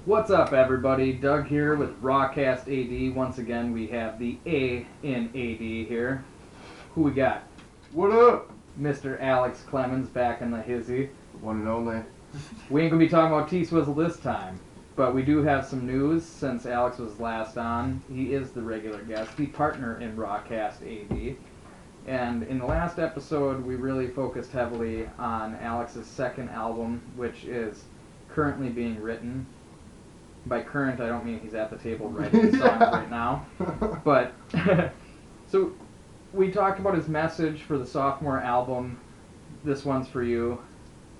What's up, everybody? Doug here with Rawcast AD. Once again, we have the A in AD here. Who we got? What up? Mr. Alex Clemens back in the hizzy. One and only. We ain't gonna be talking about T-Swizzle this time, but we do have some news since Alex was last on. He is the regular guest, the partner in Rawcast AD. And in the last episode, we really focused heavily on Alex's second album, which is currently being written. By current, I don't mean he's at the table writing the songs right now. But, so, we talked about his message for the sophomore album. This one's for you,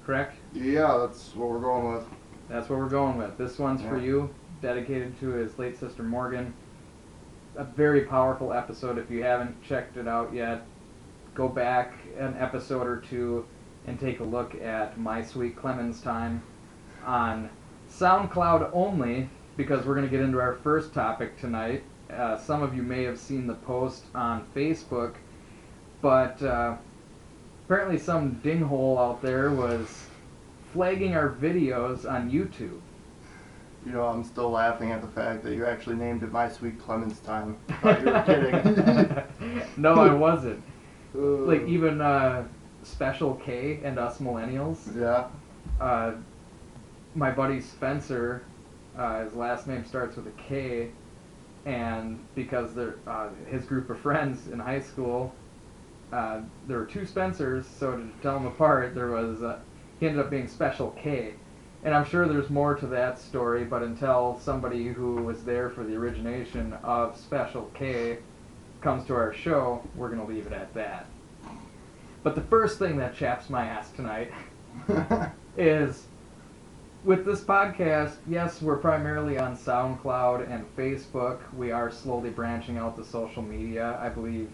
correct? Yeah, that's what we're going with. That's what we're going with. This one's for you, dedicated to his late sister Morgan. A very powerful episode. If you haven't checked it out yet, go back an episode or two and take a look at My Sweet Clemens Time on SoundCloud only, because we're going to get into our first topic tonight. Some of you may have seen the post on Facebook, but apparently some dinghole out there was flagging our videos on YouTube. You know, I'm still laughing at the fact that you actually named it My Sweet Clemens Time. I thought you were kidding. No, I wasn't. Like, even Special K and Us Millennials. Yeah. My buddy Spencer, his last name starts with a K, and because they're his group of friends in high school, there were two Spencers, so to tell them apart, there was he ended up being Special K. And I'm sure there's more to that story, but until somebody who was there for the origination of Special K comes to our show, we're going to leave it at that. But the first thing that chaps my ass tonight is, with this podcast, yes, we're primarily on SoundCloud and Facebook. We are slowly branching out to social media. I believe,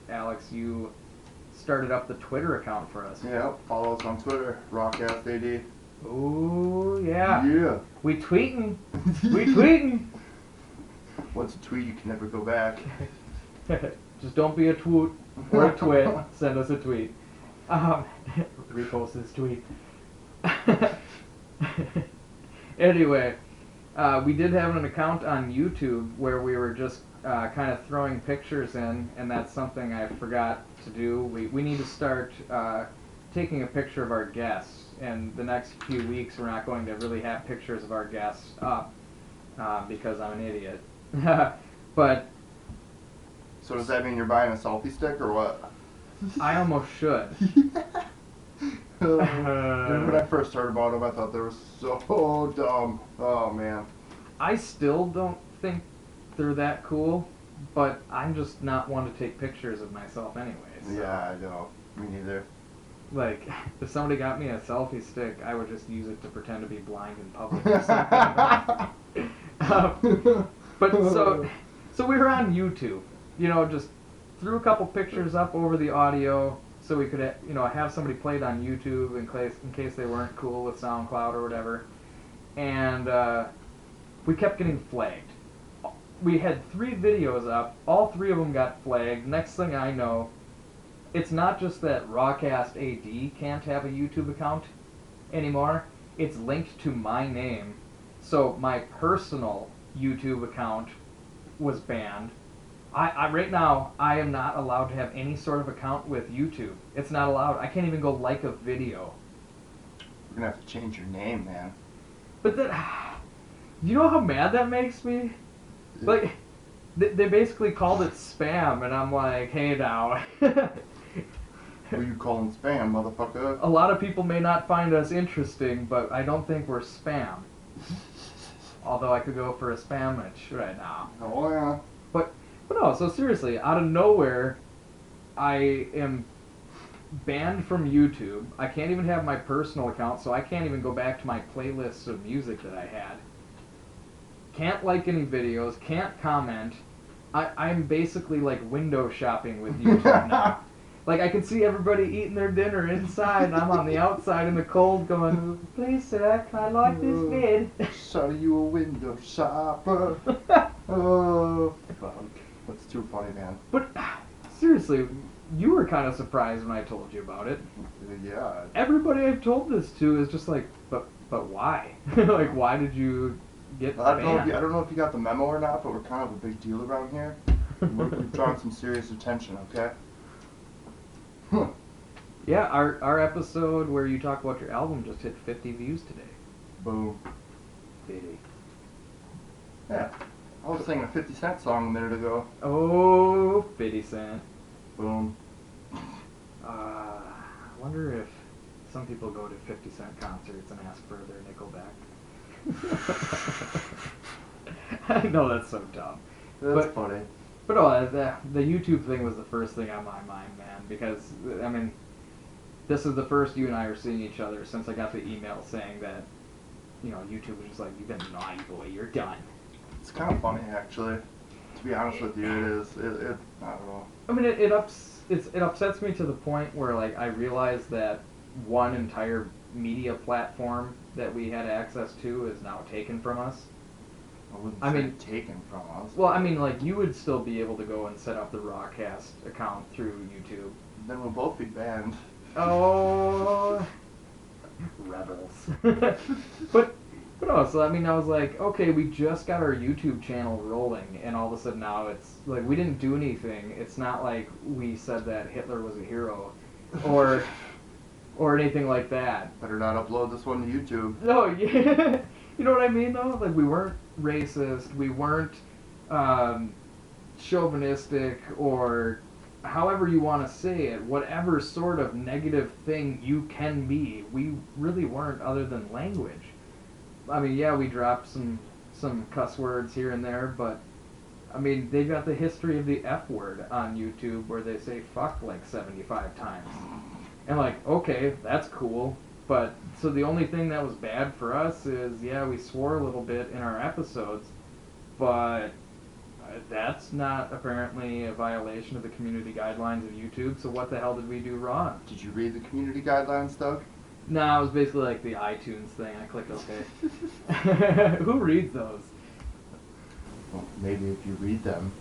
Alex, you started up the Twitter account for us. Yeah, follow us on Twitter, Rawcast AD. Ooh, yeah. Yeah. We tweeting. We tweeting. Once a tweet, you can never go back. Just don't be a twoot or a twit. Send us a tweet. Repost this tweet. Anyway, we did have an account on YouTube where we were just kind of throwing pictures in, and that's something I forgot to do. We need to start taking a picture of our guests. And the next few weeks, we're not going to really have pictures of our guests up because I'm an idiot. But So does that mean you're buying a selfie stick or what? I almost should. When I first heard about them, I thought they were so dumb. Oh, man. I still don't think they're that cool, but I'm just not one to take pictures of myself anyways. So. Yeah, I know. Me neither. Like, if somebody got me a selfie stick, I would just use it to pretend to be blind in public or something. But so we were on YouTube, you know, just threw a couple pictures up over the audio so we could, you know, have somebody play it on YouTube in case they weren't cool with SoundCloud or whatever. And we kept getting flagged. We had 3 videos up. All 3 of them got flagged. Next thing I know, it's not just that Rawcast AD can't have a YouTube account anymore. It's linked to my name. So my personal YouTube account was banned. I right now, I am not allowed to have any sort of account with YouTube. It's not allowed. I can't even go like a video. You're going to have to change your name, man. But then, you know how mad that makes me? Like, they basically called it spam, and I'm like, hey now. Who you calling spam, motherfucker? A lot of people may not find us interesting, but I don't think we're spam. Although I could go for a spamage right now. Oh, yeah. But no, so seriously, out of nowhere, I am banned from YouTube. I can't even have my personal account, so I can't even go back to my playlists of music that I had. Can't like any videos, can't comment. I'm basically like window shopping with YouTube now. Like, I can see everybody eating their dinner inside, and I'm on the outside in the cold going, please, sir, can I like this vid? Son, are you a window shopper? Oh, fuck. That's too funny, man. But, seriously, you were kind of surprised when I told you about it. Yeah. Everybody I've told this to is just like, but why? Like, why did you get I don't banned. know if you got the memo or not, but we're kind of a big deal around here. We've drawn some serious attention, okay? Huh. Yeah, our episode where you talk about your album just hit 50 views today. Boom. 50. Yeah. I was singing a 50 Cent song a minute ago. Oh, 50 Cent. Boom. I wonder if some people go to 50 Cent concerts and ask for their Nickelback. I know that's so dumb. That's funny. But no, the YouTube thing was the first thing on my mind, man, because, I mean, this is the first you and I are seeing each other since I got the email saying that, you know, YouTube was just like, you've been a naughty boy, you're done. It's kind of funny, actually. To be honest with you, it is. It I don't know. I mean, it upsets me to the point where, like, I realize that one entire media platform that we had access to is now taken from us. I mean, taken from us. Well, I mean, like, you would still be able to go and set up the Rawcast account through YouTube. Then we'll both be banned. Oh, rebels. But no, so I mean, I was like, okay, we just got our YouTube channel rolling, and all of a sudden now it's like we didn't do anything. It's not like we said that Hitler was a hero, or anything like that. Better not upload this one to YouTube. No, yeah, you know what I mean though? Like we weren't racist, we weren't chauvinistic, or however you want to say it, whatever sort of negative thing you can be, we really weren't, other than language. I mean, yeah, we dropped some cuss words here and there, but I mean, they got the history of the F word on YouTube where they say fuck like 75 times. And like, okay, that's cool, but so the only thing that was bad for us is, yeah, we swore a little bit in our episodes, but that's not apparently a violation of the community guidelines of YouTube, so what the hell did we do wrong? Did you read the community guidelines, Doug? No, it was basically like the iTunes thing. I clicked OK. Who reads those? Well, maybe if you read them.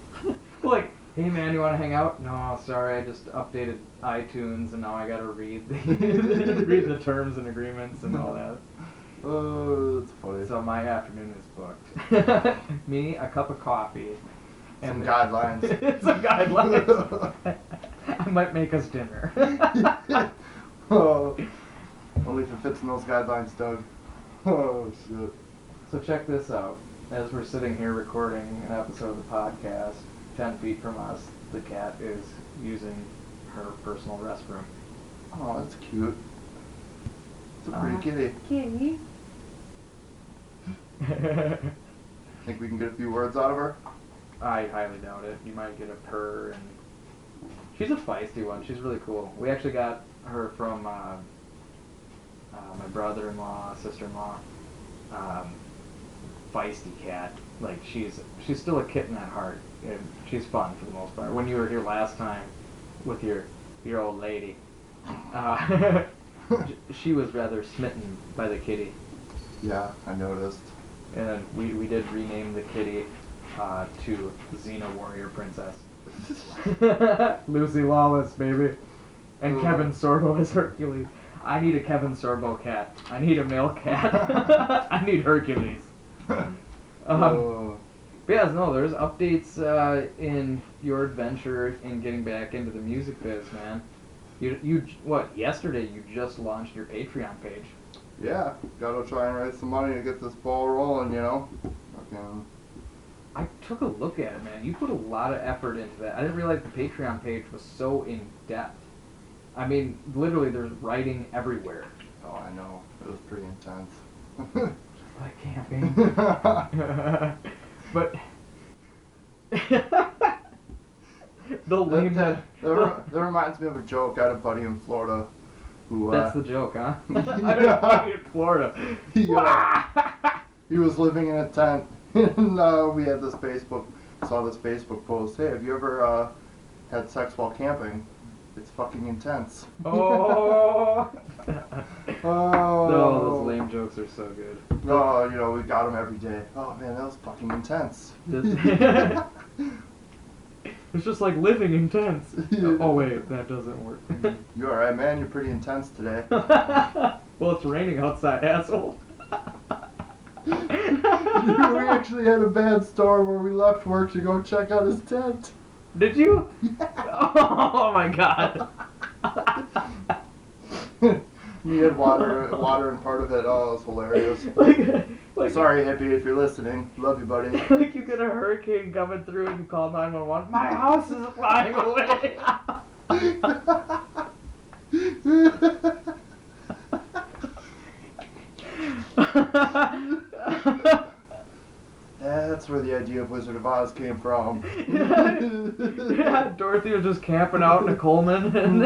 Like, hey man, you want to hang out? No, sorry, I just updated iTunes and now I gotta read read the terms and agreements and all that. Oh, that's funny. So my afternoon is booked. Me, a cup of coffee, and Some guidelines. Some guidelines. I might make us dinner. Oh, only if it fits in those guidelines, Doug. Oh, shit. So check this out. As we're sitting here recording an episode of the podcast, 10 feet from us, the cat is using her personal restroom. Oh, that's cute. It's a pretty kitty. Kitty. Think we can get a few words out of her? I highly doubt it. You might get a purr, and she's a feisty one. She's really cool. We actually got her from my brother-in-law, sister-in-law. Feisty cat. Like she's still a kitten at heart. And she's fun for the most part. When you were here last time with your old lady, she was rather smitten by the kitty. Yeah, I noticed. And we did rename the kitty to Xena Warrior Princess. Lucy Lawless, baby. And Kevin Sorbo is Hercules. I need a Kevin Sorbo cat. I need a male cat. I need Hercules. But yeah, no, there's updates in your adventure in getting back into the music biz, man. You yesterday you just launched your Patreon page. Yeah, gotta try and raise some money to get this ball rolling, you know? Fucking... I took a look at it, man. You put a lot of effort into that. I didn't realize the Patreon page was so in-depth. I mean, literally there's writing everywhere. Oh, I know. It was pretty intense. Like camping. But the lame that reminds me of a joke. I had a buddy in Florida who... That's the joke, huh? I had a buddy in Florida. He was living in a tent, and we had this saw this Facebook post. Hey, have you ever had sex while camping? It's fucking intense. Oh! Oh. No, those lame jokes are so good. Oh, you know, we got them every day. Oh man, that was fucking intense. It's just like living intense. Oh wait, that doesn't work. You alright, man? You're pretty intense today. Well, it's raining outside, asshole. You're actually had a bad storm where we left work to go check out his tent. Did you? Yeah. Oh my god. We had water in part of it. Oh, it was hilarious. like Sorry, hippie, if you're listening. Love you, buddy. Like you get a hurricane coming through and you call 911. My house is flying away. That's where the idea of Wizard of Oz came from. Yeah, Dorothy was just camping out in a Coleman and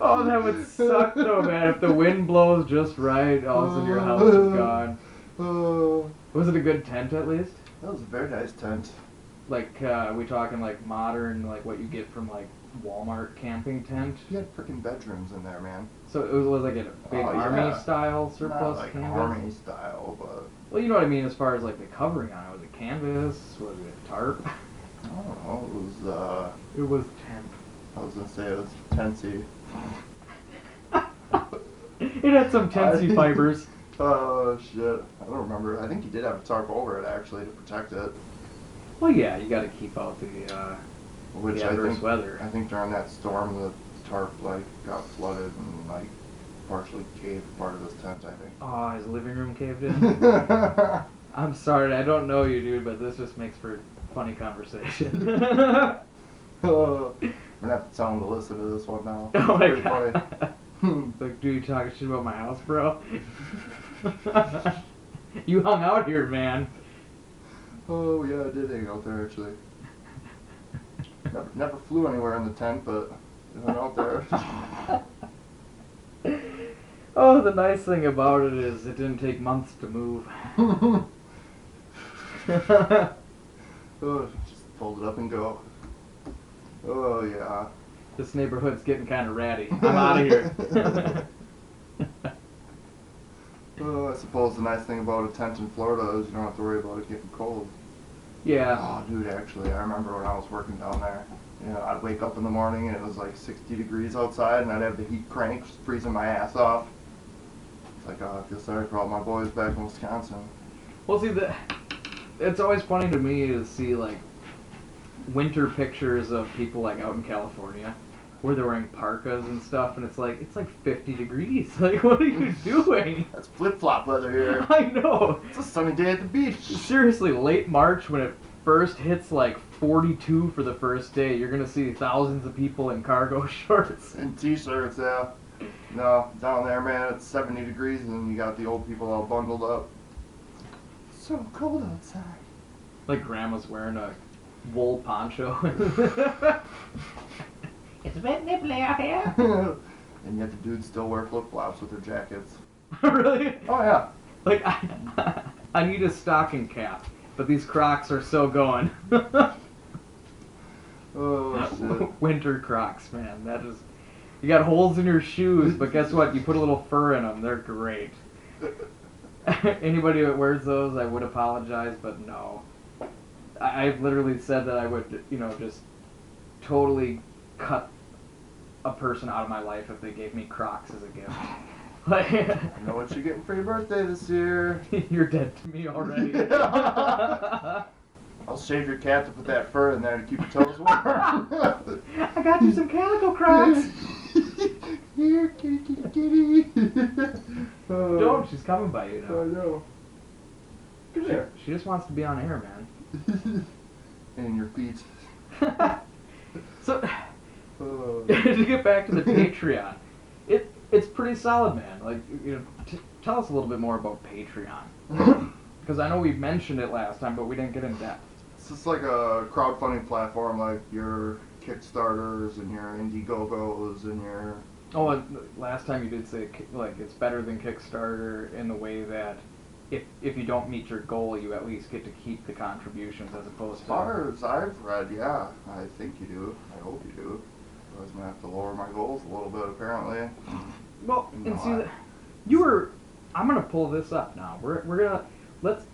oh, that would suck though, man. If the wind blows just right, all of a sudden your house is gone. Was it a good tent at least? That was a very nice tent. Like, we talking like modern, like what you get from like Walmart camping tent? You had freaking bedrooms in there, man. So it was like a big army style surplus Not like canvas? army style, but... Well, you know what I mean as far as like the covering on it. Was it canvas? Was it tarp? I don't know, It was tent. I was gonna say it was tentsy. It had some tensy fibers. Oh, shit. I don't remember. I think he did have a tarp over it, actually, to protect it. Well, yeah, you gotta keep out the Which adverse weather. I think during that storm, the tarp, like, got flooded and, like, partially caved part of his tent, I think. Oh, his living room caved in? I'm sorry, I don't know you, dude, but this just makes for funny conversation. I'm gonna have to tell him to listen to this one now. Oh my Pretty god. funny. Like, dude, you talking shit about my house, bro? You hung out here, man. Oh, yeah, I did hang out there, actually. Never flew anywhere in the tent, but I went out there. Oh, the nice thing about it is it didn't take months to move. Oh, just fold it up and go. Oh, yeah. This neighborhood's getting kind of ratty. I'm out of here. Oh, I suppose the nice thing about a tent in Florida is you don't have to worry about it getting cold. Yeah. Oh, dude, actually, I remember when I was working down there. You know, I'd wake up in the morning and it was like 60 degrees outside, and I'd have the heat crank just freezing my ass off. It's like, oh, I feel sorry for all my boys back in Wisconsin. Well, see, it's always funny to me to see, like, winter pictures of people, like, out in California, where they're wearing parkas and stuff, and it's like 50 degrees. Like, what are you doing? That's flip-flop weather here. I know. It's a sunny day at the beach. Seriously, late March, when it first hits, like, 42 for the first day, you're gonna see thousands of people in cargo shorts. And t-shirts, yeah. No, down there, man, it's 70 degrees and you got the old people all bundled up. It's so cold outside. Like, grandma's wearing a wool poncho. It's a bit nipply out here. And yet the dudes still wear flip-flops with their jackets. Really? Oh, yeah. Like, I need a stocking cap, but these Crocs are so going. Oh, shit. Winter Crocs, man. That is... You got holes in your shoes, but guess what? You put a little fur in them. They're great. Anybody that wears those, I would apologize, but no. I've literally said that I would, you know, just totally cut a person out of my life if they gave me Crocs as a gift. Like, I know what you're getting for your birthday this year. You're dead to me already. I'll shave your cat to put that fur in there to keep your toes warm. I got you some calico Crocs. Here, kitty, kitty, kitty. Oh. Don't, she's coming by you now. I know. Come here. She just wants to be on air, man. And your feet. So, Oh. to get back to the Patreon, it's pretty solid, man. Like, you know, tell us a little bit more about Patreon, because I know we mentioned it last time, but we didn't get in depth. It's just like a crowdfunding platform, like your Kickstarters and your Indiegogos and your... Oh, and last time you did say, like, it's better than Kickstarter in the way that if you don't meet your goal, you at least get to keep the contributions as opposed to... As far as I've read, yeah, I think you do. I hope you do. I was gonna have to lower my goals a little bit, apparently. Well, No, and see, you were... I'm gonna pull this up now. We're gonna... Let's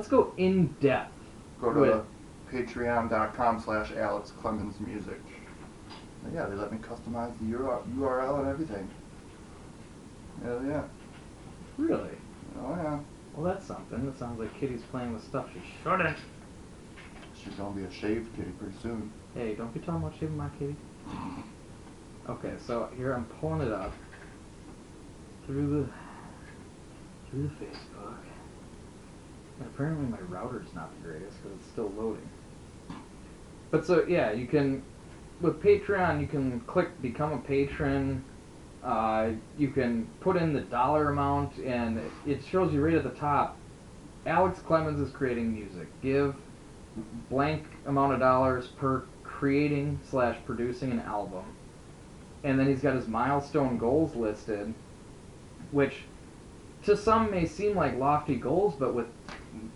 go in depth. Go to patreon.com/AlexClemensMusic. Yeah, they let me customize the URL and everything. Hell yeah. Really? Oh yeah. Well, that's something. It sounds like Kitty's playing with stuff she shouldn't. She's gonna be a shaved kitty pretty soon. Hey, don't be talking about shaving my kitty. Okay, so here I'm pulling it up through the Facebook. And apparently my router's not the greatest because it's still loading. But so yeah, you can with Patreon you can click become a patron. You can put in the dollar amount and it shows you right at the top. Alex Clemens is creating music. Give blank amount of dollars per creating/producing an album. And then he's got his milestone goals listed, which to some may seem like lofty goals, but with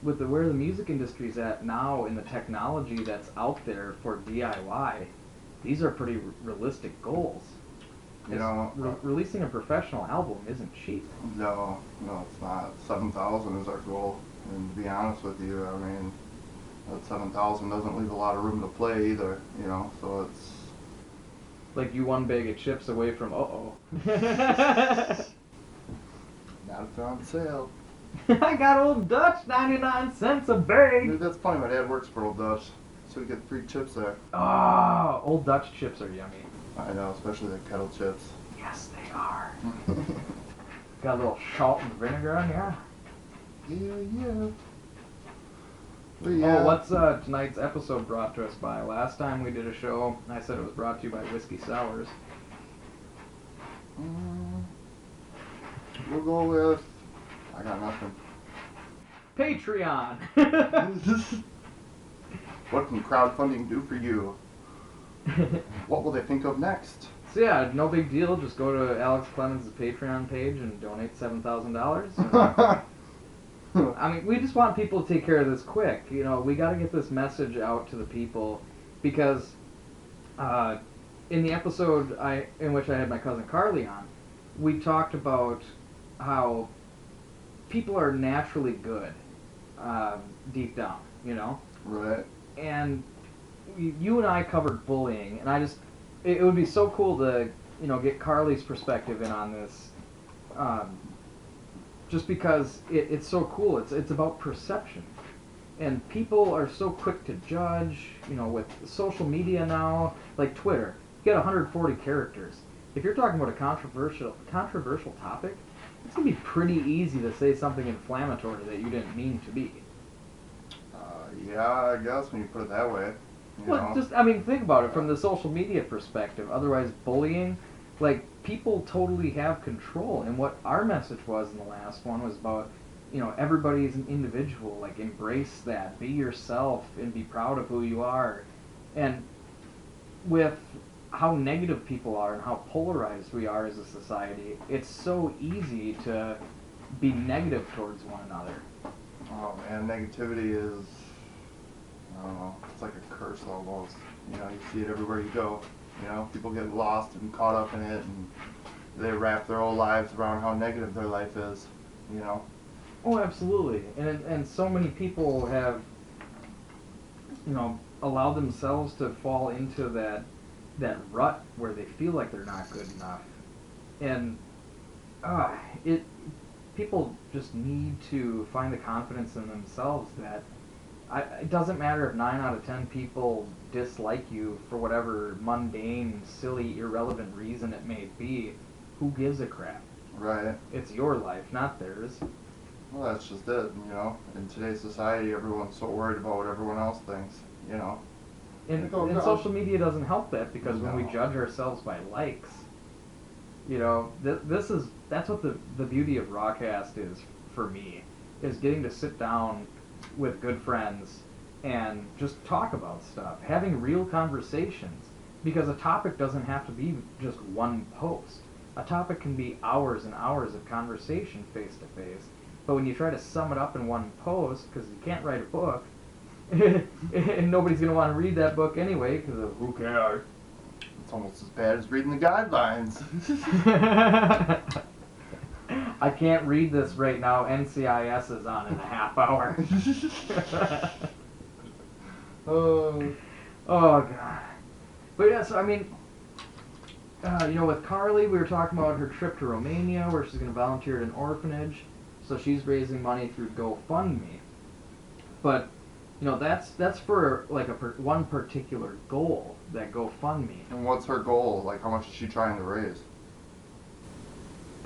where the music industry's at now and the technology that's out there for DIY, these are pretty realistic goals. You know, Releasing a professional album isn't cheap. No, it's not. 7,000 is our goal. And to be honest with you, I mean, that 7,000 doesn't leave a lot of room to play either, you know, so it's... Like you one bag of chips away from Not if they're on sale. I got Old Dutch, 99 cents a bag. Dude, that's funny. My dad works for Old Dutch, so we get free chips there. Oh, Old Dutch chips are yummy. I know, especially the kettle chips. Yes, they are. Got a little salt and vinegar on here. Yeah. But yeah. Oh, what's tonight's episode brought to us by? Last time we did a show, I said it was brought to you by Whiskey Sours. We'll go with... I got nothing. Patreon! What can crowdfunding do for you? What will they think of next? So yeah, no big deal. Just go to Alex Clemens' Patreon page and donate $7,000. I mean, we just want people to take care of this quick. You know, we got to get this message out to the people because in the episode in which I had my cousin Carly on, we talked about how people are naturally good deep down, you know? Right. And you and I covered bullying, and it would be so cool to, you know, get Carly's perspective in on this. Just because it's so cool. It's about perception. And people are so quick to judge, you know, with social media now, like Twitter. You get 140 characters. If you're talking about a controversial topic, it's going to be pretty easy to say something inflammatory that you didn't mean to be. Yeah, I guess when you put it that way. You know. I mean, think about it from the social media perspective. Otherwise, bullying, like, people totally have control. And what our message was in the last one was about, you know, everybody's an individual. Like, embrace that. Be yourself and be proud of who you are. And with how negative people are and how polarized we are as a society, it's so easy to be negative towards one another. Oh man, negativity is, I don't know, it's like a curse almost. You know, you see it everywhere you go. You know, people get lost and caught up in it, and they wrap their whole lives around how negative their life is, you know. Oh, absolutely. And so many people have, you know, allowed themselves to fall into that rut where they feel like they're not good enough. And people just need to find the confidence in themselves that it doesn't matter if 9 out of 10 people dislike you for whatever mundane, silly, irrelevant reason it may be. Who gives a crap? Right. It's your life, not theirs. Well, that's just it, you know. In today's society, everyone's so worried about what everyone else thinks, you know. And social media doesn't help that because when we judge ourselves by likes, you know, that's what the beauty of Rawcast is for me, is getting to sit down with good friends and just talk about stuff, having real conversations, because a topic doesn't have to be just one post. A topic can be hours and hours of conversation face to face, but when you try to sum it up in one post, because you can't write a book, and nobody's going to want to read that book anyway, because of who cares. It's almost as bad as reading the guidelines. I can't read this right now. NCIS is on in a half hour. Oh God. But yeah, so I mean, with Carly, we were talking about her trip to Romania, where she's going to volunteer at an orphanage. So she's raising money through GoFundMe. But, that's for like one particular goal, that GoFundMe. And what's her goal? Like, how much is she trying to raise?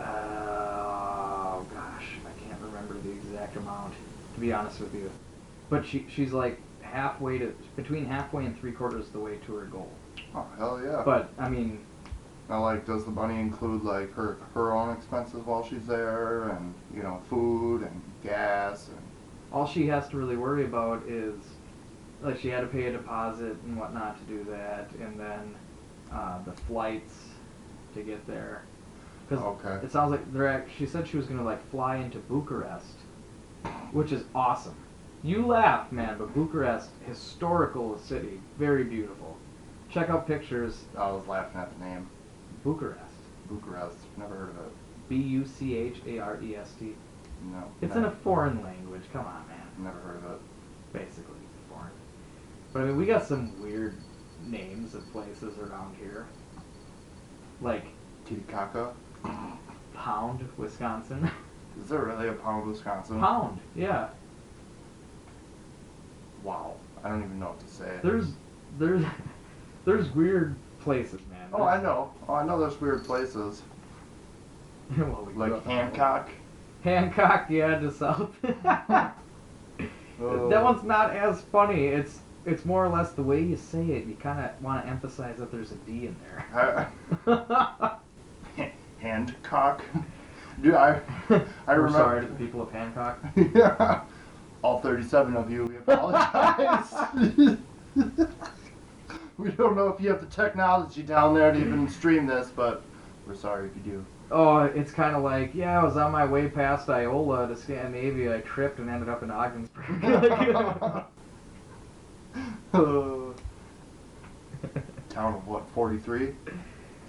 Oh gosh, I can't remember the exact amount, to be honest with you. But she's like between halfway and 3/4 of the way to her goal. Oh, hell yeah. But, I mean... Now, like, does the money include, like, her own expenses while she's there, and, food and gas and... All she has to really worry about is, like, she had to pay a deposit and whatnot to do that, and then the flights to get there. Because Okay. it sounds like she said she was going to, like, fly into Bucharest, which is awesome. You laugh, man, but Bucharest, historical city, very beautiful. Check out pictures. I was laughing at the name. Bucharest. Bucharest. Never heard of it. Bucharest. No. It's in a foreign language. Come on, man. Never heard of it. Basically foreign. But I mean, we got some weird names of places around here. Like Titicaca? Pound, Wisconsin. Is there really a Pound, Wisconsin? Pound, yeah. Wow. I don't even know what to say. There's weird places, man. Oh, I know. Oh, I know there's weird places. Well, we grew Like up in Hancock. Hancock, yeah, just south. That one's not as funny. It's more or less the way you say it. You kind of want to emphasize that there's a D in there. Hancock. Dude, I We're remember. sorry to the people of Hancock. Yeah. All 37 of you, we apologize. We don't know if you have the technology down there to even stream this, but we're sorry if you do. Oh, it's kind of like, I was on my way past Iola to Scandinavia. I tripped and ended up in Ogdensburg. Town of what, 43?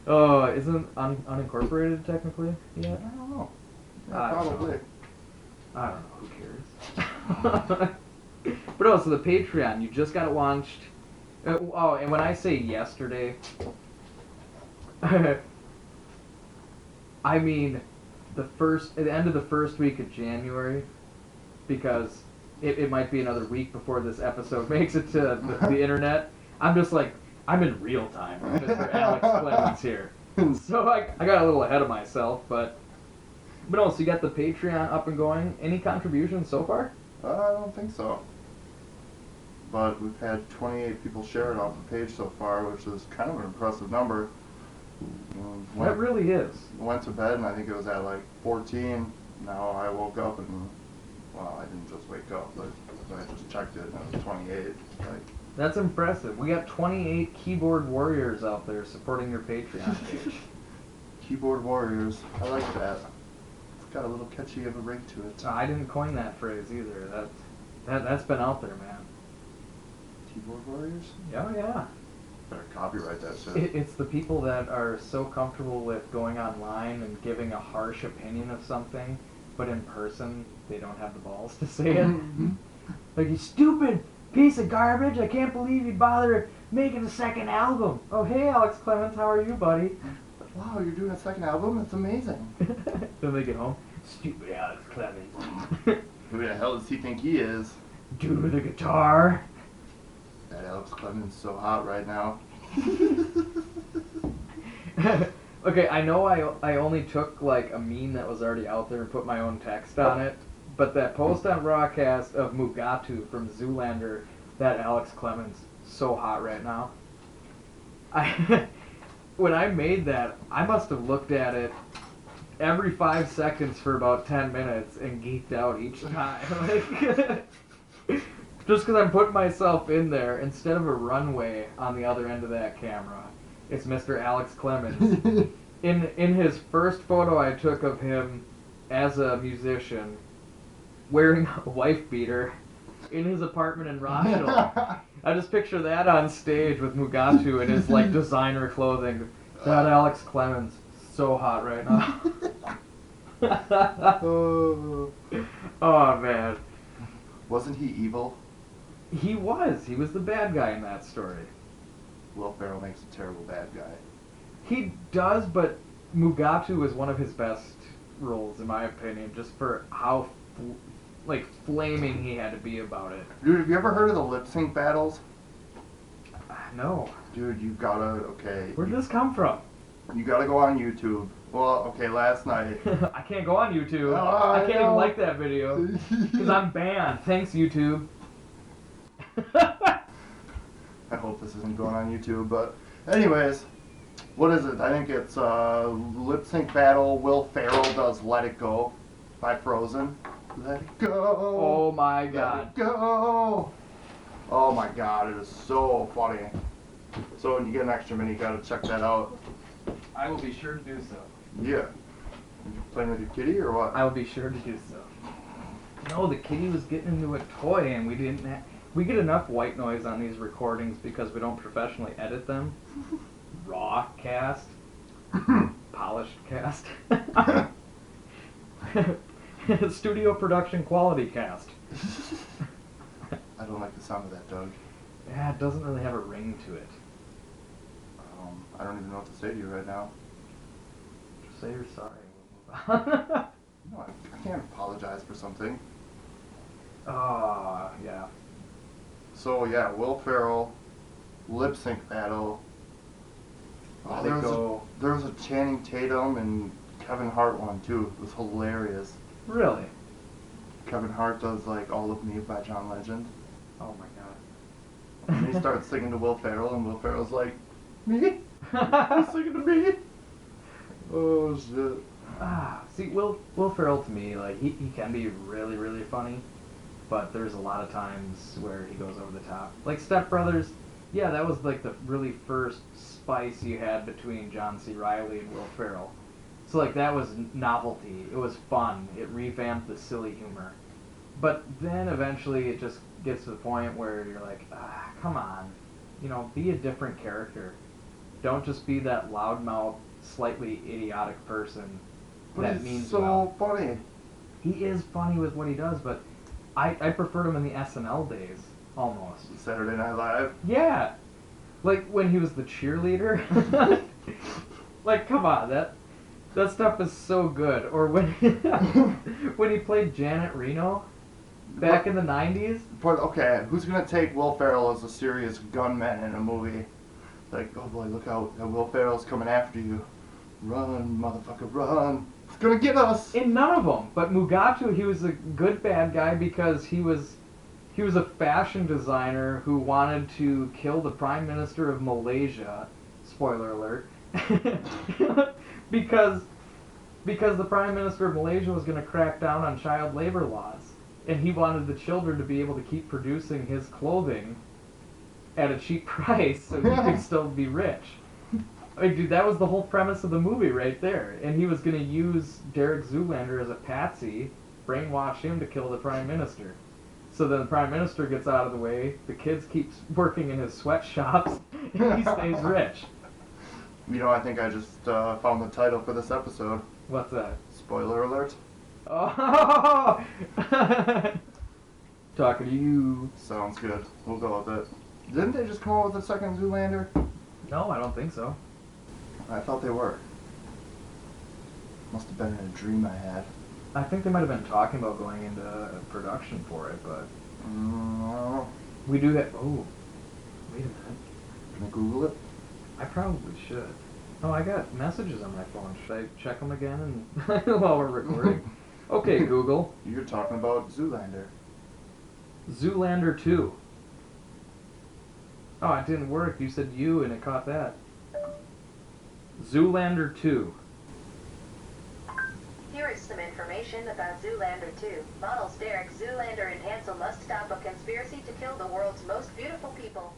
Oh, isn't unincorporated technically? Yeah. I don't know. I don't Probably. know. I don't know. Who cares? But also the Patreon, you just got it launched. And when I say yesterday, I mean at the end of the first week of January, because it might be another week before this episode makes it to the internet. I'm just like, I'm in real time with Mr. Alex Clemens here. So I got a little ahead of myself, but also you got the Patreon up and going. Any contributions so far? I don't think so. But we've had 28 people share it off the page so far, which is kind of an impressive number. That really is. Went to bed and I think it was at like 14. Now I woke up and, well, I didn't just wake up, but I just checked it and it was 28. Like, that's impressive. We got 28 keyboard warriors out there supporting your Patreon page. Keyboard warriors. I like that. It's got a little catchy of a ring to it. I didn't coin that phrase either. That's been out there, man. Keyboard warriors? Oh yeah. Better copyright that shit. It's the people that are so comfortable with going online and giving a harsh opinion of something, but in person they don't have the balls to say it. Like, you stupid piece of garbage! I can't believe you'd bother making a second album. Oh hey, Alex Clemens, how are you, buddy? Wow, you're doing a second album? That's amazing. Then they get home. Stupid Alex Clemens. Who the hell does he think he is? Do the guitar. That Alex Clemens is so hot right now. Okay, I know I only took like a meme that was already out there and put my own text on it, but that post on Rawcast of Mugatu from Zoolander, that Alex Clemens, so hot right now. When I made that, I must have looked at it every 5 seconds for about 10 minutes and geeked out each time. Like, just because I'm putting myself in there, instead of a runway on the other end of that camera, it's Mr. Alex Clemens. In his first photo I took of him as a musician, wearing a wife beater in his apartment in Rochelle. I just picture that on stage with Mugatu in his like designer clothing. That Alex Clemens, so hot right now. Oh man. Wasn't he evil? He was. He was the bad guy in that story. Will Ferrell makes a terrible bad guy. He does, but Mugatu is one of his best roles, in my opinion, just for how, flaming he had to be about it. Dude, have you ever heard of the lip sync battles? No. Dude, you gotta, okay. Where did this come from? You gotta go on YouTube. Well, okay, last night. I can't go on YouTube. Oh, I can't know. even like that video. Because I'm banned. Thanks, YouTube. I hope this isn't going on YouTube, but anyways, what is it? I think it's lip sync battle. Will Ferrell does "Let It Go" by Frozen. Let it go. Oh my Let god. it go. Oh my god, it is so funny. So when you get an extra minute, you gotta check that out. I will be sure to do so. Yeah. Are you playing with your kitty or what? I will be sure to do so. No, the kitty was getting into a toy and we didn't we get enough white noise on these recordings because we don't professionally edit them. Rawcast. Polished cast. Studio production quality cast. I don't like the sound of that, Doug. Yeah, it doesn't really have a ring to it. I don't even know what to say to you right now. Just say you're sorry. We'll move on. No, I can't apologize for something. Yeah. So yeah, Will Ferrell, lip sync battle. Let there it was go. there was a Channing Tatum and Kevin Hart one too. It was hilarious. Really? Kevin Hart does like "All of Me" by John Legend, Oh my god. and he starts singing to Will Ferrell, and Will Ferrell's like, "Me? He's singing to me?" Oh shit. See, Will Ferrell to me, like, he can be really, really funny, but there's a lot of times where he goes over the top. Like Step Brothers, yeah, that was like the really first spice you had between John C. Reilly and Will Ferrell. So like that was novelty. It was fun. It revamped the silly humor. But then eventually it just gets to the point where you're like, come on, be a different character. Don't just be that loudmouth, slightly idiotic person But that he's means so well. funny. He is funny with what he does, but I preferred him in the SNL days, almost. Saturday Night Live. Yeah. Like when he was the cheerleader. Like, come on, that stuff is so good. Or when when he played Janet Reno back in the 90s. But okay, who's gonna take Will Ferrell as a serious gunman in a movie? Like, oh boy, look out, Will Ferrell's coming after you. Run, motherfucker, run. It's gonna get us. In none of them. But Mugatu, he was a good bad guy because he was a fashion designer who wanted to kill the Prime Minister of Malaysia. Spoiler alert. because the Prime Minister of Malaysia was going to crack down on child labor laws. And he wanted the children to be able to keep producing his clothing at a cheap price so he could still be rich. Like, dude, that was the whole premise of the movie right there. And he was going to use Derek Zoolander as a patsy, brainwash him to kill the Prime Minister. So then the Prime Minister gets out of the way, the kids keep working in his sweatshops, and he stays rich. I think I just found the title for this episode. What's that? Spoiler alert. Oh! Talking to you. Sounds good. We'll go with it. Didn't they just come out with a second Zoolander? No, I don't think so. I thought they were. Must have been in a dream I had. I think they might have been talking about going into production for it, but I don't know. we do have. Oh, wait a minute. Can I Google it? I probably should. Oh, I got messages on my phone. Should I check them again and while we're recording? Okay, Google. You're talking about Zoolander. Zoolander 2. Oh, it didn't work. You said you and it caught that. Zoolander 2. Here is some information about Zoolander 2. Models Derek, Zoolander, and Hansel must stop a conspiracy to kill the world's most beautiful people.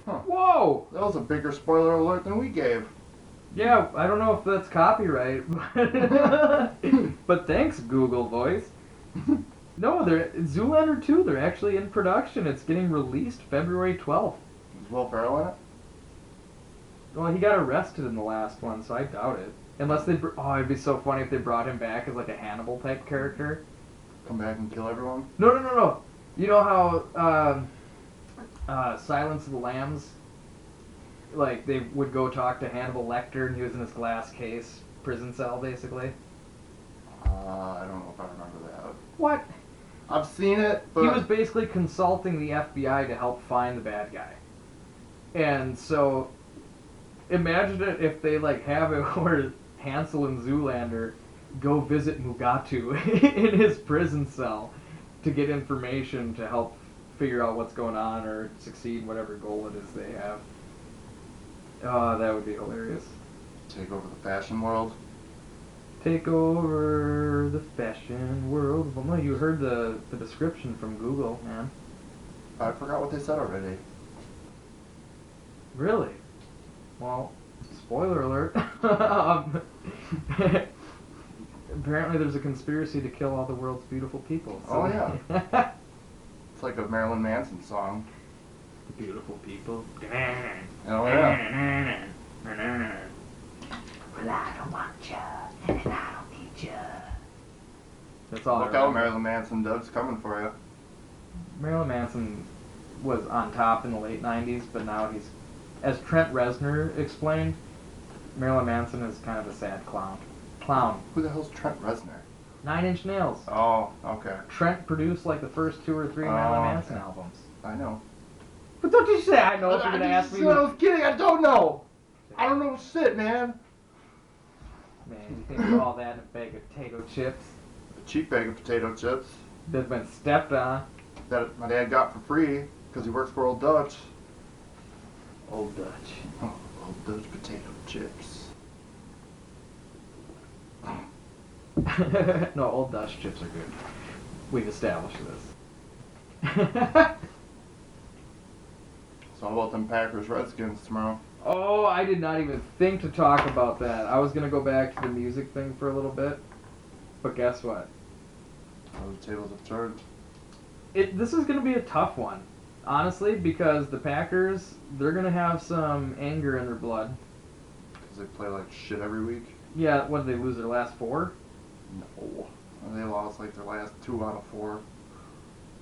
Huh. Whoa! That was a bigger spoiler alert than we gave. Yeah, I don't know if that's copyright, but thanks, Google Voice. No, Zoolander 2, they're actually in production. It's getting released February 12th. Is Will Ferrell in it? Well, he got arrested in the last one, so I doubt it. Unless they... it'd be so funny if they brought him back as like a Hannibal-type character. Come back and kill everyone? No. You know how Silence of the Lambs like they would go talk to Hannibal Lecter, and he was in his glass case prison cell, basically. I don't know if I remember that. What? I've seen it, but He was basically consulting the FBI to help find the bad guy. And so, imagine it if they like have it where Hansel and Zoolander go visit Mugatu in his prison cell to get information to help figure out what's going on or succeed in whatever goal it is they have. Oh, that would be hilarious. take over the fashion world. Take over the fashion world. Well, no, you heard the description from Google, man. I forgot what they said already. Really? Well, spoiler alert. Apparently there's a conspiracy to kill all the world's beautiful people. So. Oh, yeah. It's like a Marilyn Manson song. Beautiful people. Oh, yeah. Well, I don't want you, and I don't need you. That's all. Look out, Marilyn Manson, Doug's coming for you. Marilyn Manson was on top in the late 90s, but now he's, as Trent Reznor explained, Marilyn Manson is kind of a sad clown. Who the hell's Trent Reznor? 9 Inch Nails. Oh, okay. Trent produced like the first 2 or 3 Marilyn Manson albums. I know. But don't you say I know if you're going to ask me. I was kidding, I don't know. I don't know shit, man. Man, you think of all that in a bag of potato chips A cheap bag of potato chips that's been stepped on. that my dad got for free because he works for Old Dutch. Old Dutch. Oh, Old Dutch potato chips. No, Old Dutch chips are good. We've established this. So how about them Packers Redskins tomorrow? Oh, I did not even think to talk about that. I was going to go back to the music thing for a little bit. But guess what? Oh, the tables have turned. This is going to be a tough one, honestly, because the Packers, they're going to have some anger in their blood. Because they play like shit every week? Yeah, what, did they lose their last 4? No. They lost like their last 2 out of 4.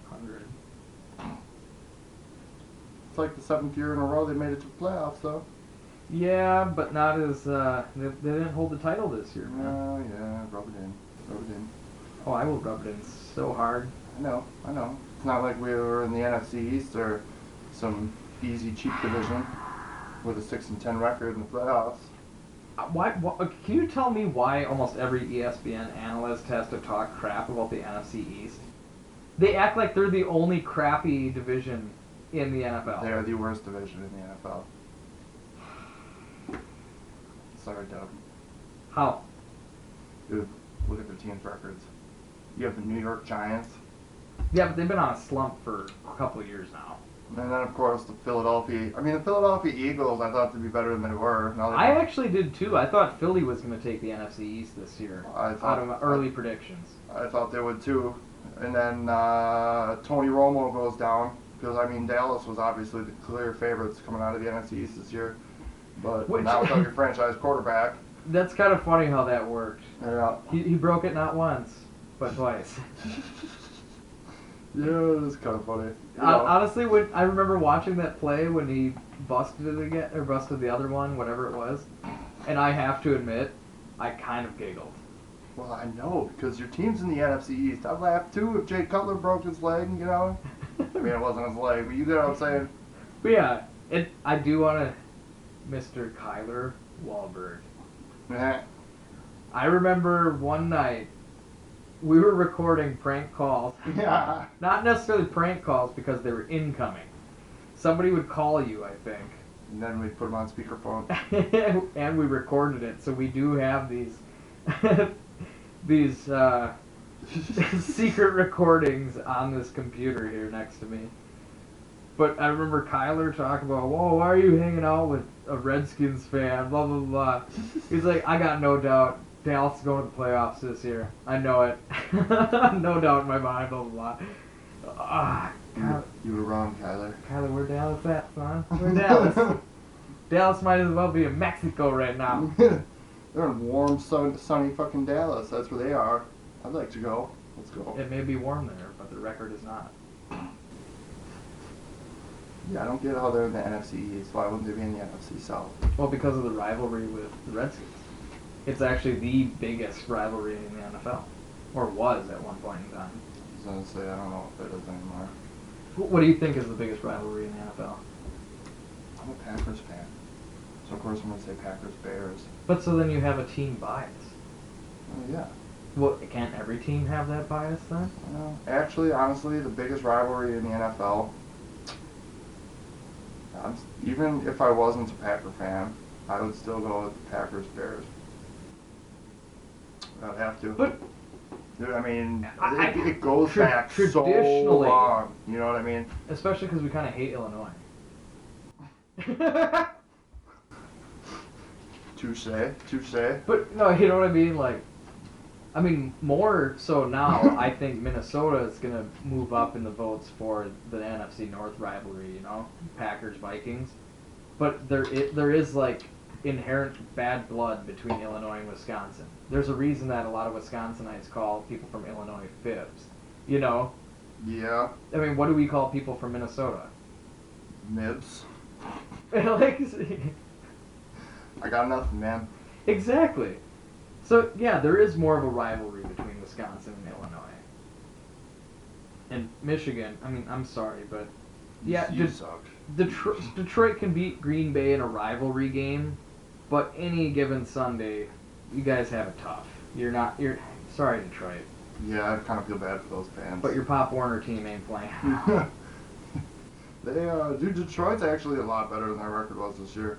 100. It's like the 7th year in a row they made it to the playoffs, though. Yeah, but not as, they didn't hold the title this year, man. Oh, yeah, rub it in. Rub it in. Oh, I will rub it in so hard. I know. It's not like we were in the NFC East or some easy, cheap division with a 6-10 record in the playoffs. Why, can you tell me why almost every ESPN analyst has to talk crap about the NFC East? They act like they're the only crappy division in the NFL. They are the worst division in the NFL. Sorry, Doug. How? Dude, look at their team's records. You have the New York Giants. Yeah, but they've been on a slump for a couple of years now. And then, of course, the Philadelphia Eagles, I thought to be better than they were. Now I actually did too. I thought Philly was going to take the NFC East this year. Out of my early predictions. I thought they would too. And then Tony Romo goes down. Because, I mean, Dallas was obviously the clear favorites coming out of the NFC East this year. But not without your franchise quarterback. That's kind of funny how that worked. Yeah. He broke it not once, but twice. Yeah, it's kind of funny. Honestly, when I remember watching that play when he busted it again, or busted the other one, whatever it was, and I have to admit, I kind of giggled. Well, I know, because your team's in the NFC East. I'd laugh too if Jay Cutler broke his leg, you know? I mean, it wasn't his leg, but you get what I'm saying? But yeah, I do want to, Mr. Kyler Wahlberg. I remember one night, we were recording prank calls. Yeah. Not necessarily prank calls because they were incoming. Somebody would call you, I think. And then we put him on speakerphone. And we recorded it, so we do have these these secret recordings on this computer here next to me. But I remember Kyler talking about, whoa, why are you hanging out with a Redskins fan, blah, blah, blah. He's like, I got no doubt Dallas is going to the playoffs this year. I know it. No doubt in my mind, blah, blah, blah. You were wrong, Kyler. Kyler, where Dallas at, son? Where Dallas? Dallas might as well be in Mexico right now. They're in warm, sunny fucking Dallas. That's where they are. I'd like to go. Let's go. It may be warm there, but the record is not. Yeah, I don't get how they're in the NFC East. Why wouldn't they be in the NFC South? Well, because of the rivalry with the Redskins. It's actually the biggest rivalry in the NFL. Or was at one point in time. I was gonna say, I don't know if it is anymore. What do you think is the biggest rivalry in the NFL? I'm a Packers fan. So of course I'm gonna say Packers Bears. But so then you have a team bias. Oh yeah. Well, can't every team have that bias then? Well, actually, honestly, the biggest rivalry in the NFL, even if I wasn't a Packer fan, I would still go with the Packers Bears. I'd have to. But Dude, I mean, I- it goes back so traditionally- long. You know what I mean? especially because we kind of hate Illinois. Touche. But no, you know what I mean? Like, I mean, more so now, I think Minnesota is going to move up in the votes for the NFC North rivalry, you know? Packers-Vikings. But there is, like, inherent bad blood between Illinois and Wisconsin. There's a reason that a lot of Wisconsinites call people from Illinois fibs, you know? Yeah. I mean, what do we call people from Minnesota? Nibs. Like, I got nothing, man. exactly. So, yeah, there is more of a rivalry between Wisconsin and Illinois. And Michigan, I mean, I'm sorry, but yeah, You suck. Detroit can beat Green Bay in a rivalry game, but any given Sunday, you guys have it tough. You're sorry, Detroit, Yeah, I kind of feel bad for those fans. but your Pop Warner team ain't playing. Dude, Detroit's actually a lot better than their record was this year.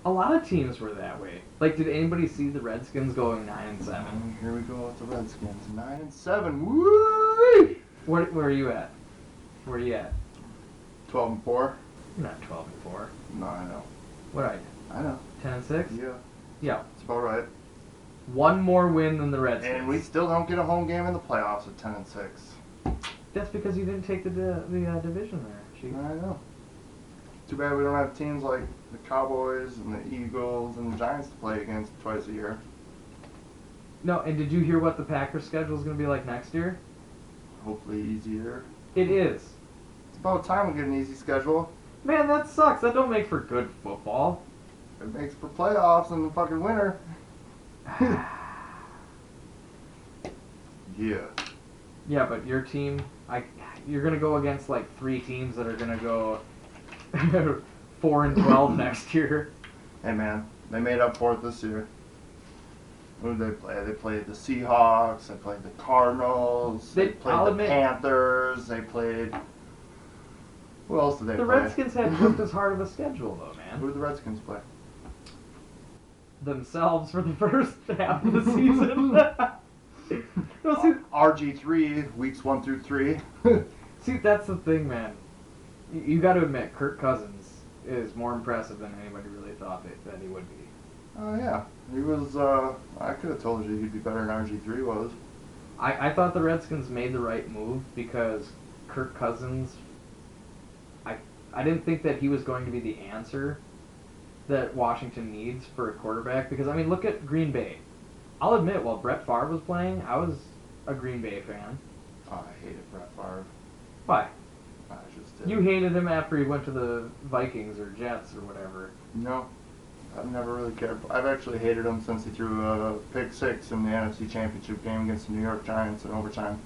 A lot of teams were that way. Like, did anybody see the Redskins going 9-7? Here we go with the Redskins, 9-7. Woo! Where are you at? Where are you at? 12-4. You're not 12-4. No, I know. What are you? I know. 10-6? Yeah, Yeah. it's about right. One more win than the Redskins. And we still don't get a home game in the playoffs at 10-6. That's because you didn't take the division there. Chief. I know. Too bad we don't have teams like the Cowboys and the Eagles and the Giants to play against twice a year. No, and did you hear what the Packers schedule is going to be like next year? Hopefully easier. It is. It's about time we get an easy schedule. Man, that sucks. That don't make for good football. It makes for playoffs in the fucking winter. Yeah. Yeah, but your team, you're going to go against like 3 teams that are going to go 4-12 next year. Hey man, they made up for it this year. Who did they play? They played the Seahawks, they played the Cardinals, they played I'll the admit- Panthers, they played... Who else did they The play? Redskins had just as hard of a schedule, though, Who man. did the Redskins play? Themselves for the first half of the season. No, see, RG3, weeks 1 through 3. see, that's the thing, man. You got to admit, Kirk Cousins is more impressive than anybody really thought that he would be. Oh yeah, he was, I could have told you he'd be better than RG3 was. I thought the Redskins made the right move because Kirk Cousins, I didn't think that he was going to be the answer that Washington needs for a quarterback because, I mean, look at Green Bay. I'll admit, while Brett Favre was playing, I was a Green Bay fan. Oh, I hated Brett Favre. Why? I just did. You hated him after he went to the Vikings or Jets or whatever. No, I've never really cared. I've actually hated him since he threw a pick 6 in the NFC Championship game against the New York Giants in overtime.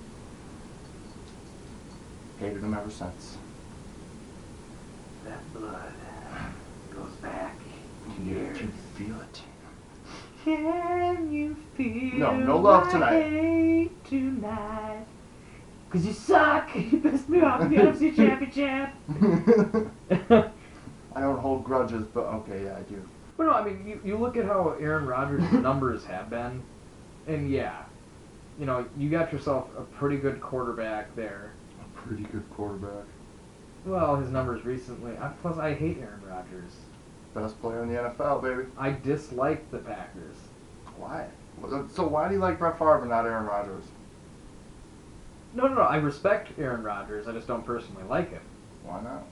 Hated him ever since. That blood goes back Can you feel it? Can you feel No love my tonight. hate tonight? 'Cause you suck. You pissed me off in the NFC Championship. I don't hold grudges, but okay, yeah, I do. But no, I mean, you look at how Aaron Rodgers' numbers have been, and yeah, you know, you got yourself a pretty good quarterback there. A pretty good quarterback. Well, his numbers recently. Plus, I hate Aaron Rodgers. Best player in the NFL, baby. I dislike the Packers. Why? So why do you like Brett Favre and not Aaron Rodgers? No. I respect Aaron Rodgers. I just don't personally like him Why not?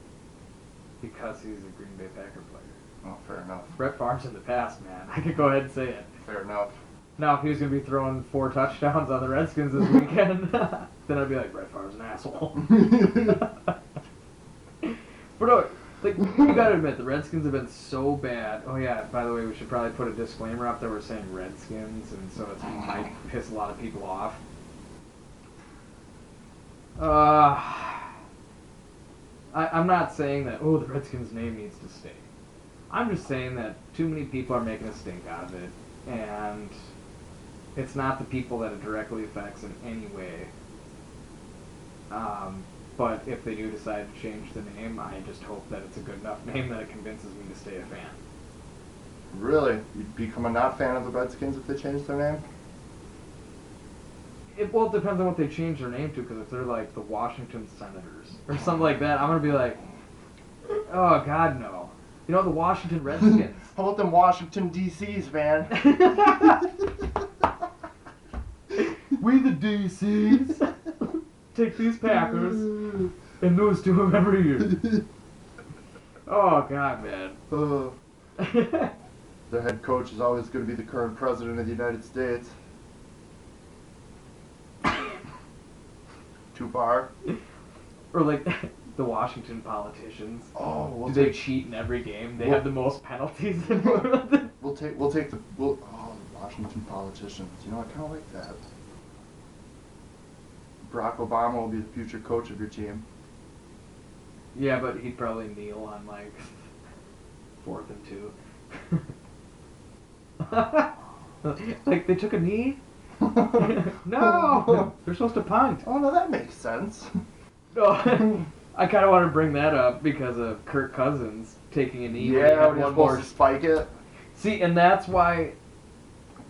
because he's a Green Bay Packer player. Oh, fair enough. Brett Favre's in the past, man. I could go ahead and say it. Fair enough. Now, if he was going to be throwing 4 touchdowns on the Redskins this weekend, then I'd be like, Brett Favre's an asshole. But no, Like, you gotta admit, the Redskins have been so bad. Oh yeah, by the way, we should probably put a disclaimer up that we're saying Redskins, and so it might piss a lot of people off. I'm not saying that, oh, the Redskins name needs to stay. I'm just saying that too many people are making a stink out of it, and it's not the people that it directly affects in any way. But if they do decide to change the name, I just hope that it's a good enough name that it convinces me to stay a fan. Really? You'd become a not fan of the Redskins if they changed their name? It depends on what they change their name to, because if they're like the Washington Senators or something like that, I'm going to be like, oh, God, no. You know, the Washington Redskins. How about them Washington DCs, man? We the DCs take these Packers and lose to them every year. Oh, God, man. The head coach is always going to be the current president of the United States. Too far? Or like the Washington politicians. Oh, Do they cheat in every game? They have the most penalties in the world. Oh, Washington politicians. You know, I kind of like that. Barack Obama will be the future coach of your team. Yeah, but he'd probably kneel on like 4th and 2. Like they took a knee? No! They're supposed to punt. Oh, no, that makes sense. Oh, I kind of want to bring that up because of Kirk Cousins taking a knee. Yeah, when you're supposed to spike it. See, and that's why,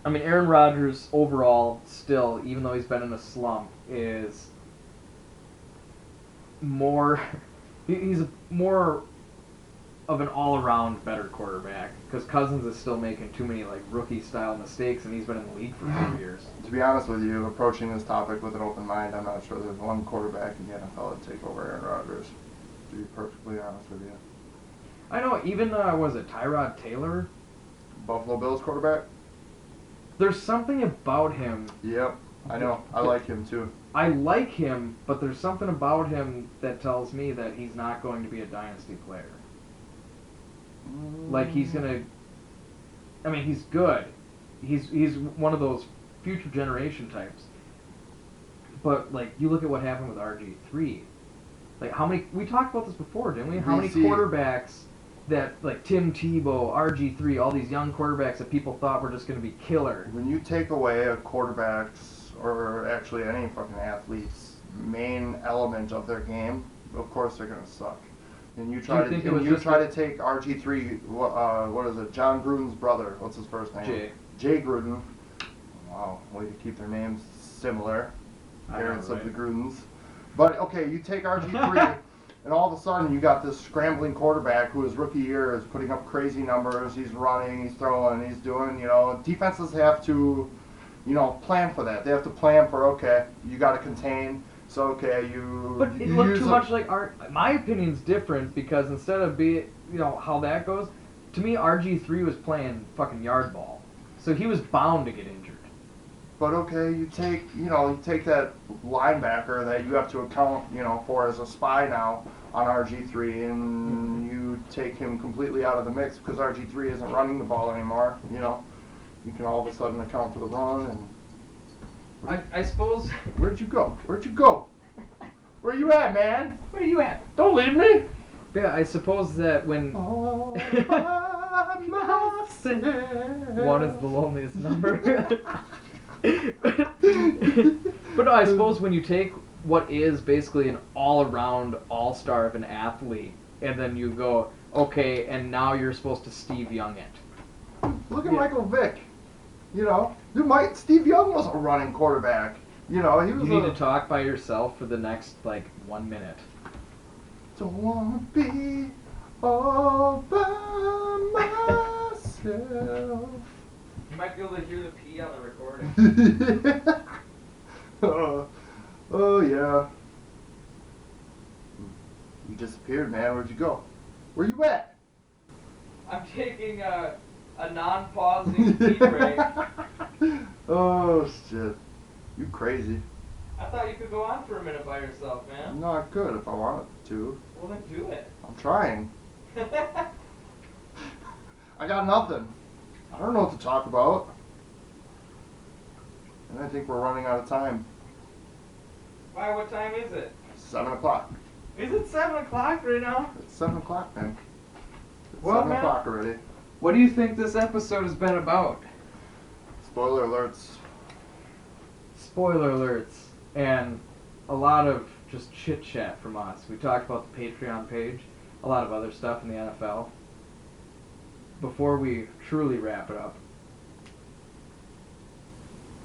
I mean, Aaron Rodgers overall still, even though he's been in a slump, is more, he's more of an all-around better quarterback, because Cousins is still making too many like rookie-style mistakes, and he's been in the league for 4 years. To be honest with you, approaching this topic with an open mind, I'm not sure there's one quarterback in the NFL that'd take over Aaron Rodgers. To be perfectly honest with you. I know, even was it Tyrod Taylor? Buffalo Bills quarterback? There's something about him. Yep, I know. I like him too. I like him, but there's something about him that tells me that he's not going to be a dynasty player. Like he's gonna. I mean, he's good. He's one of those future generation types. But like, you look at what happened with RG3. Like how many? We talked about this before, didn't we? How many quarterbacks that like Tim Tebow, RG3, all these young quarterbacks that people thought were just gonna be killer. When you take away a quarterback's, or actually any fucking athlete's main element of their game, of course they're gonna suck. And you try to take RG3. What is it? John Gruden's brother. What's his first name? Jay Gruden. Wow, way to keep their names similar. Parents of the Grudens. But okay, you take RG3, and all of a sudden you got this scrambling quarterback who his rookie year is putting up crazy numbers. He's running, he's throwing, he's doing. You know, defenses have to, plan for that. They have to plan for, okay, you got to contain. So okay, But it looked too much like my opinion's different, because instead of how that goes, to me RG3 was playing fucking yard ball, so he was bound to get injured. But okay, you take that linebacker that you have to account for as a spy now on RG3, and you take him completely out of the mix because RG3 isn't running the ball anymore. You can all of a sudden account for the run and. I suppose. Where'd you go? Where you at, man? Where you at? Don't leave me! Yeah, I suppose that when... All by myself. One is the loneliest number. But no, I suppose when you take what is basically an all-around all-star of an athlete, and then you go, okay, and now you're supposed to Steve Young it. Look at Michael Vick. Steve Young was a running quarterback. He was. You need to talk by yourself for the next 1 minute. Don't wanna be all by myself. You might be able to hear the P on the recording. Oh yeah. You disappeared, man. Where'd you go? Where you at? I'm taking a non-pausing tea break. Oh shit. You crazy. I thought you could go on for a minute by yourself, man. No, I could if I wanted to. Well, then do it. I'm trying. I got nothing. I don't know what to talk about. And I think we're running out of time. Why? What time is it? 7 o'clock. Is it 7 o'clock right now? It's 7 o'clock, man. It's Well, 7 man. o'clock already. What do you think this episode has been about? Spoiler alerts. Spoiler alerts and a lot of just chit chat from us. We talked about the Patreon page, a lot of other stuff in the NFL. Before we truly wrap it up,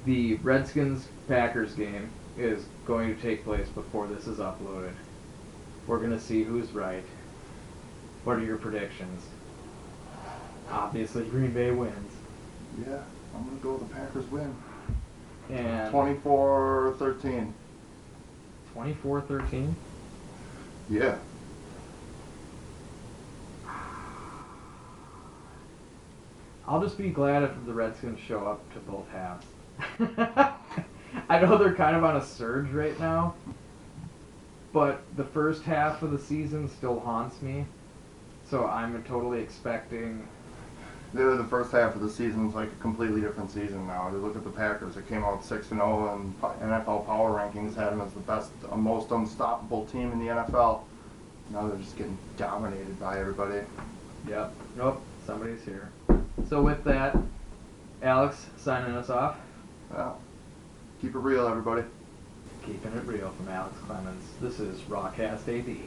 the Redskins-Packers game is going to take place before this is uploaded. We're going to see who's right. What are your predictions? Obviously, Green Bay wins. Yeah, I'm going to go with the Packers win. And 24-13. 24-13? Yeah. I'll just be glad if the Redskins show up to both halves. I know they're kind of on a surge right now, but the first half of the season still haunts me. So I'm totally expecting... The first half of the season is like a completely different season now. You look at the Packers, they came out 6-0 and NFL Power Rankings had them as the best, most unstoppable team in the NFL. Now they're just getting dominated by everybody. Yep. Nope. Somebody's here. So with that, Alex signing us off. Well, keep it real, everybody. Keeping it real from Alex Clemens. This is Rawcast AD.